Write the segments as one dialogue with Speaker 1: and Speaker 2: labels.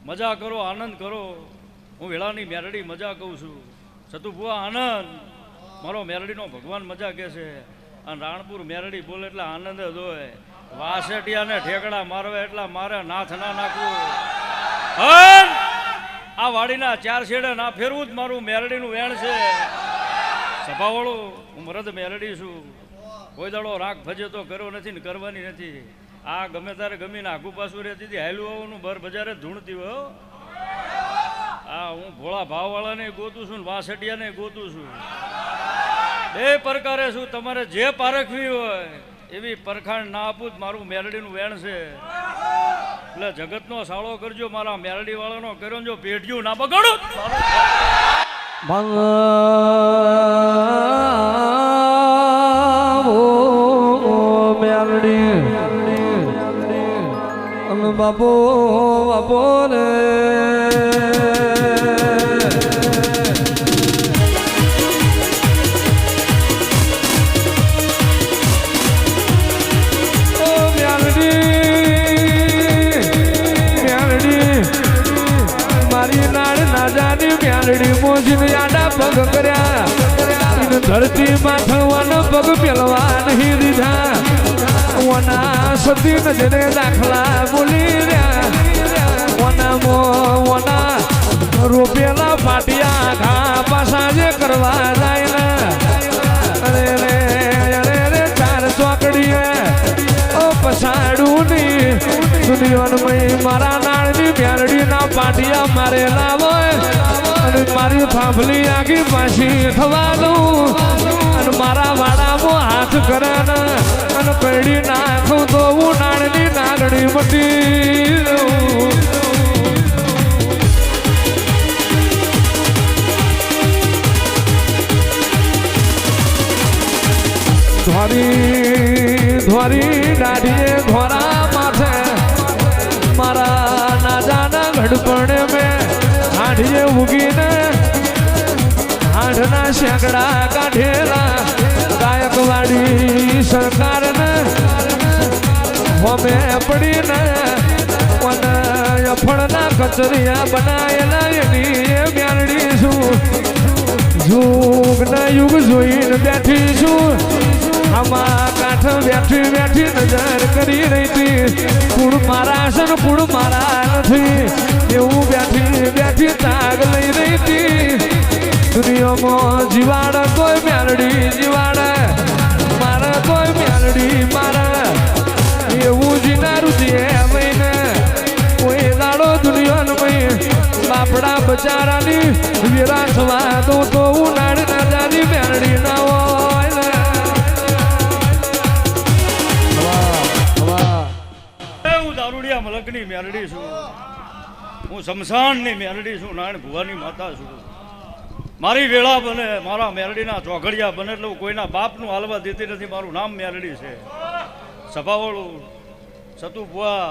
Speaker 1: મજા કરો, આનંદ કરો. હું વેળાની મેરડી મજા કહું છું. સતુભુઆ આનંદ, મારો મેરડીનો ભગવાન મજા કહે છે. અને રાણપુર મેરડી બોલે એટલે આનંદ જ હોય. વાસેટિયાને ઠેકડા મારવે એટલા મારે નાથ ના નાખવું. આ વાડીના ચાર શેડે ના ફેરવું જ મારું મેરડીનું વેણ છે. સભાવાળું હું મરદ મેરડી છું. કોઈ દાડો રાગ ભજે તો કર્યો નથી ને કરવાની નથી. આ ગમે તારે ગમીને આઘું પાછું રહેતી હતી. હાયલું આવવાનું બર બજારે ધૂણતી હોય. આ હું ભોળા ભાવવાળાને ગોતું છું ને વાસેટિયાને ગોતું છું. બે પ્રકારે છું. તમારે જે પારખવી હોય એવી પરખાણ ના આપું જ મારું મેરડીનું વેણ છે. એટલે જગતનો સાળો કરજો, મારા મેરડી વાળાનો કર્યો જો પેઢિયું ના બગાડો.
Speaker 2: મેરડી બાપો બાપો રે મેરડી મોજીને આડા પગ કર્યા. ધરતી માં થવાનો પગ પેલવા નહીં દીધા. વના સતી નજરે દાખલા બોલી રહ્યા. વના રોપેલા પાટિયા ઘા પાસા જે કરવા જાય ને. અરે રે અરે રે ચાર ચોકડી પસાડું ની દુનિયામાં મારા નાળની મેરડી ના પાટિયા મારેલા હોય. અને મારી ફાંફલી આગી પાછી થવા દઉં. અને મારા વાડામાં હાથ કરે ને અને પેડી નાખું તો હું નાળની નાગડી મટી દઉં. ધોરી દાઢીએ ધોરા માથે મારા નાજાના ઘડપણે મેં હાઢીએ ઉગીને હાઢના શેકડા કાઢેલા. ગાયકવાડી સરકારને હોમે પડીને અફળના કચરિયા બનાયેલા એની મેરડી છું. યુગના યુગ જોઈને બેઠી છું. આમાં કાંઠ બેઠી બેઠી નજર કરી રહી હતી. કુળ મારા છે ને કુળ મારા નથી એવું બેઠી બેઠી તાગ લઈ રહી હતી. દુનિયામાં જીવાડ કોઈ મેરડી જીવાડ મારે કોઈ મેરડી મારે એવું જીનારું છે મહિને કોઈ દાડો દુનિયામાં બાપડા બચારાની વિરા થવા દો તો ઉનાળ ના જાની મેરડી ના હોય.
Speaker 1: હું દારૂડિયા મલકની મેરડી છું. હું શમશાનની મેરડી છું. નારાયણ ભુવાની માતા છું. મારી વેળા બને, મારા મેરડીના ચોઘડિયા બને એટલે હું કોઈના બાપનું હાલવા દેતી નથી. મારું નામ મેરડી છે. સભાવાળું સતુભુઆ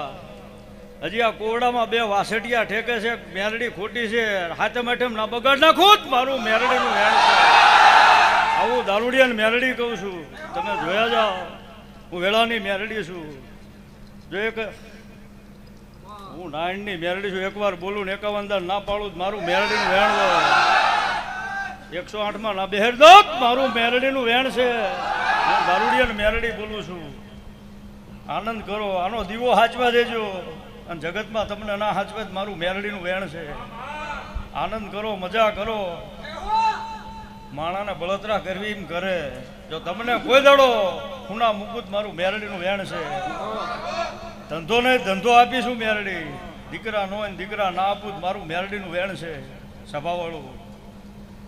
Speaker 1: હજી આ કોરડામાં બે વાસેટિયા ઠેકે છે. મેરડી ખોટી છે. હાથમ હાથમ ના બગાડ નાખું જ મારું મેરડીનું વેણ છે. આવું દારૂડિયાને મેરડી કહું છું. તમે જોયા જાઓ. હું વેળાની મેરડી છું. જો એક હું નાયણની મેરડી છું. એકવાર બોલું ને 51 દાર ના પાડું મારું મેરડીનું વેણ હોય. 108માં ના બેહેર દો મારું મેરડીનું વેણ છે. હું દારૂડિયાને મેરડી બોલું છું. આનંદ કરો. આનો દીવો હાચવા દેજો. અને જગતમાં તમને ના હાચવે મારું મેરડીનું વેણ છે. આનંદ કરો, મજા કરો. માણાને બળતરા કરવી એમ કરે. જો તમને કોઈ દાડો ખૂણા મૂકું મારું મેરડીનું વેણ છે. ધંધો ને ધંધો આપીશું મેરડી. દીકરા નો દીકરા ના આપું મારું મેરડીનું વેણ છે. સભાવાળું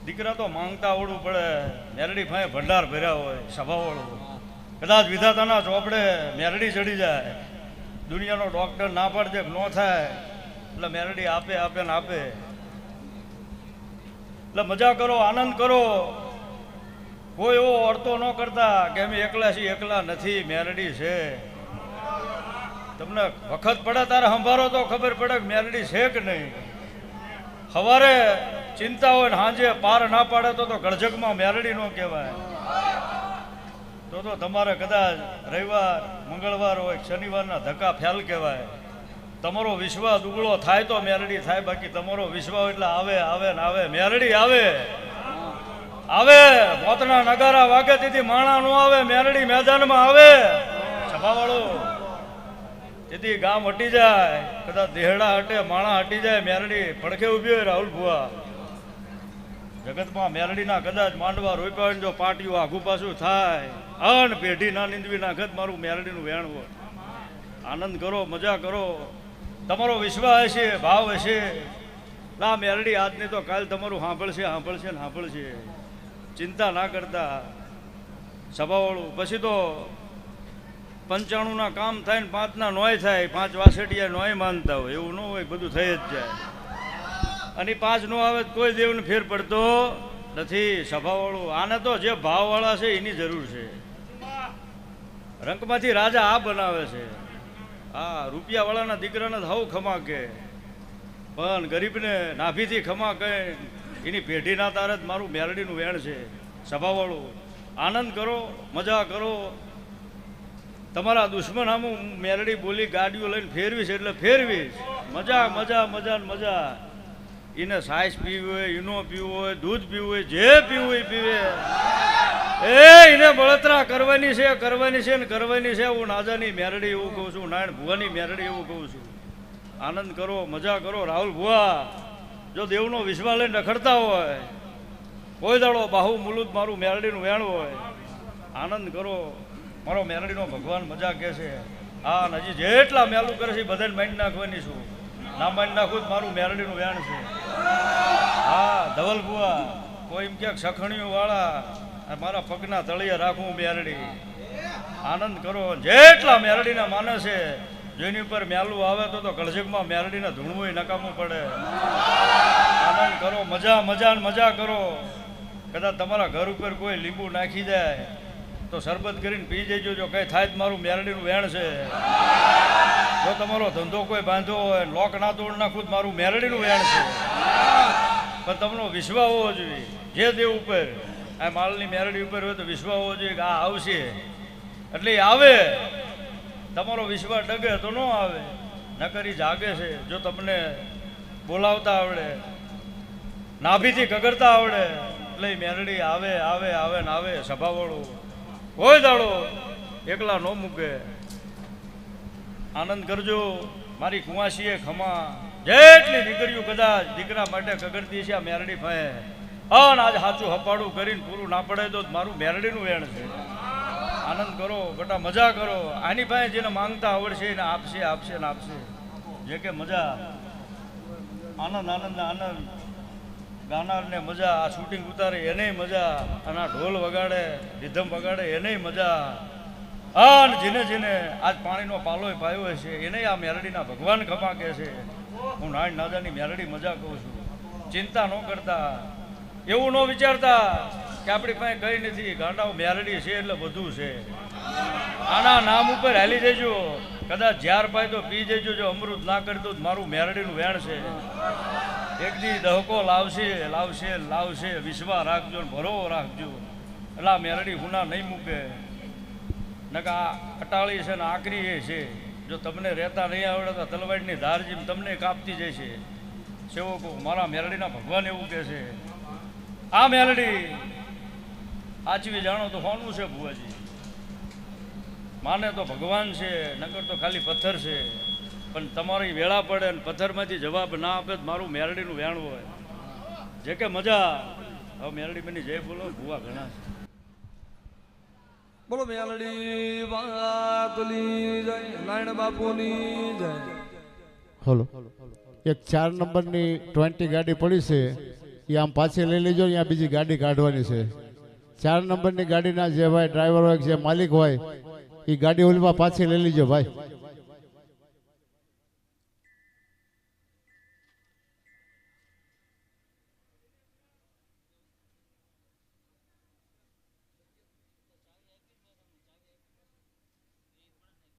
Speaker 1: દીકરા તો માંગતા આવડવું પડે. મેરડી ભાઈ ભંડાર ભર્યા હોય. સભાવાળું કદાચ વિધાતાના ચોપડે મેરડી ચડી જાય. દુનિયાનો ડોક્ટર ના પાડે ન થાય એટલે મેરડી આપે આપે ને આપે. એટલે મજા કરો, આનંદ કરો. કોઈ એવો અડતો ન કરતા કે અમે એકલા છીએ. એકલા નથી, મેરડી છે. તમને વખત પડે તારે સંભાળો તો ખબર પડે કે મેરડી છે કે નહીં. સવારે ચિંતા હોય ને સાંજે પાર ના પાડે તો ગળજગમાં મેરડી ન કહેવાય. તો તમારે કદાચ રવિવાર મંગળવાર હોય શનિવારના ધક્કા ફેલ કહેવાય. તમારો વિશ્વાસ ઉગળો થાય તો મેરડી થાય, બાકી તમારો વિશ્વાસ એટલે આવે આવે ને આવે. મેરડી આવે આવે, મોતના નગારા વાગે તેથી માણા નો આવે. મેરડી મેદાનમાં આવે સભાવાળો, તેથી ગામ હટી જાય, કદાચ દેહડા હટે, માણા હટી જાય, મેરડી પડખે ઊભી હોય. રાહુલ ભુવા, જગતમાં મેરડીના કદાચ માંડવા રોપ્યા હોય, જો પાટિયું આઘું પાછું થાય, અન પેઢી ના નીંદવી નાખત મારું મેરડીનું વેણ હોય. આનંદ કરો, મજા કરો. તમારો વિશ્વાસ હશે, ભાવ હશે, ના મેરડી આજની તો કાલ તમારું સાંભળશે સાંભળશે ને સાંભળશે. ચિંતા ના કરતા સભાવાળું. પછી તો 95 કામ થાય ને 5 નોય થાય, 5 વાસેટિયા નોય માનતા હોય, એવું ન હોય, બધું થઈ જ જાય. અને 5 નો આવે કોઈ દેવને ફેર પડતો નથી સભાવાળું. આને તો જે ભાવવાળા છે એની જરૂર છે. રંકમાંથી રાજા આ બનાવે છે. હા, રૂપિયાવાળાના દીકરાને હવ ખમા કે, પણ ગરીબને નાભીથી ખમા કહે એની પેઢીના તારે જ મારું મેરડીનું વેણ છે. સભાવાળું આનંદ કરો, મજા કરો. તમારા દુશ્મન સામું મેરડી બોલી ગાડીઓ લઈને ફેરવીશ એટલે ફેરવીશ. મજા મજા મજા મજા. એને સાઈસ પીવી હોય, ઈનો પીવું હોય, દૂધ પીવું હોય, જે પીવું હોય પીવે. એને બળતરા કરવાની છે, કરવાની છે ને કરવાની છે. હું નાજાની મેરડી એવું કહું છું, નારાયણ ભુવાની મેરડી એવું કહું છું. આનંદ કરો, મજા કરો. રાહુલ ભુવા, જો દેવનો વિશ્વાસ લઈને રખડતા હોય, કોઈ દાડો બાહુ મુલુદ મારું મેરડીનું વેણ હોય, આનંદ કરો. મારો મેરડીનો ભગવાન મજા કહે છે. હા, હજી જેટલા મેલું કરે છે બધાને માઇન્ડ નાખવાની છું. ના માઇન્ડ નાખું જ મારું મેરડીનું વેણ છે. હા, ધવલ ભુવા, કોઈ એમ ક્યાંક સખણીઓ વાળા મારા પગના તળિયે રાખું મેરડી. આનંદ કરો. જેટલા મેરડીના માને છે, જેની ઉપર મેલું આવે તો કળજગમાં મેરડીને ધૂણવું નકામું પડે. આનંદ કરો, મજા મજા ને મજા કરો. કદાચ તમારા ઘર ઉપર કોઈ લીંબુ નાખી જાય તો શરબત કરીને પી જજો. જો કંઈ થાય તો મારું મેરડીનું વેણ છે. જો તમારો ધંધો કોઈ બાંધ્યો હોય, લોક ના તોડ નાખું તો મારું મેરડીનું વેણ છે. પણ તમને વિશ્વાસ હોવો જોઈએ જે દેવ ઉપર, આ માલની મેરડી ઉપર હોય તો વિશ્વાસ હોવો જોઈએ કે આ આવશે એટલે એ આવે. તમારો વિશ્વાસ ડગે તો ન આવે, નકરી જાગે છે. જો તમને બોલાવતા આવડે, નાભીથી કગરતા આવડે, એટલે મેરડી આવે આવે આવે ને આવે. સભાવાળું કોઈ દાડો એકલા ન મૂકે. આનંદ કરજો. મારી કુંવાસીએ ખમા, જેટલી દીકરીઓ કદાચ દીકરા માટે કગરતી છે આ મેરડી પાસે, અને આજ સાચું હપાડું કરીને પૂરું ના પડે તો મારું મેરડીનું વેણ છે. આનંદ કરો બેટા, મજા કરો. આની પાસે જેને માંગતા આવડશે એને આપશે આપશે ને આપશે. જે કે મજા, આનંદ આનંદ આનંદ. ગાનારને મજા, આ શૂટિંગ ઉતારે એને મજા, અને આ ઢોલ વગાડે, રીધમ વગાડે એને મજા. અને જેને જેને આજ પાણીનો પાલો પાયો છે એને આ મેરડીના ભગવાન ખમા કહે છે. હું નાની નાદાની મેરડી મજા કહું છું. ચિંતા ન કરતા, એવું ન વિચારતા કે આપણી પાસે કંઈ નથી, ગાંડાઓ મેરડી છે એટલે બધું છે. આના નામ ઉપર હાલી જજો. કદાચ ઝાર પાય તો પી જજો. જો અમૃત ના કરતું તો મારું મેરડીનું વેણ છે. એક દી દહકો લાવશે લાવશે લાવશે. વિશ્વાસ રાખજો ને ભરો રાખજો. એટલે આ મેરડી હુના નહીં મૂકે. નકા અટાળી છે ને આકરી એ છે. જો તમને રહેતા નહીં આવડે તો તલવારની ધાર જેમ તમને કાપતી જશે. સેવકો મારા મેરડીના ભગવાન એવું કહે છે. આ મેરડી આચવી જાણો તો કોનું છે ભુવાજી? માને તો ભગવાન છે, નકર તો ખાલી પથ્થર છે. પણ તમારી વેળા પડે ને પથ્થરમાંથી જવાબ ના આપે તો મારું મેરડીનું વેણ હોય. જે કે મજા. હવે મેરડી બની જય બોલો. ભુવા ઘણા છે.
Speaker 2: બોલો મેલડી વાતલી જય, નારાયણ બાપુની જય.
Speaker 3: હલો, એક 4 નંબરની 20 ગાડી પડી છે, એ આમ પાછી લઈ લેજો. અહીંયા બીજી ગાડી કાઢવાની છે. 4 નંબરની ગાડીના જે ભાઈ ડ્રાઈવર હોય, જે માલિક હોય, એ ગાડી ઓલીમાં પાછી લઈ લેજો ભાઈ.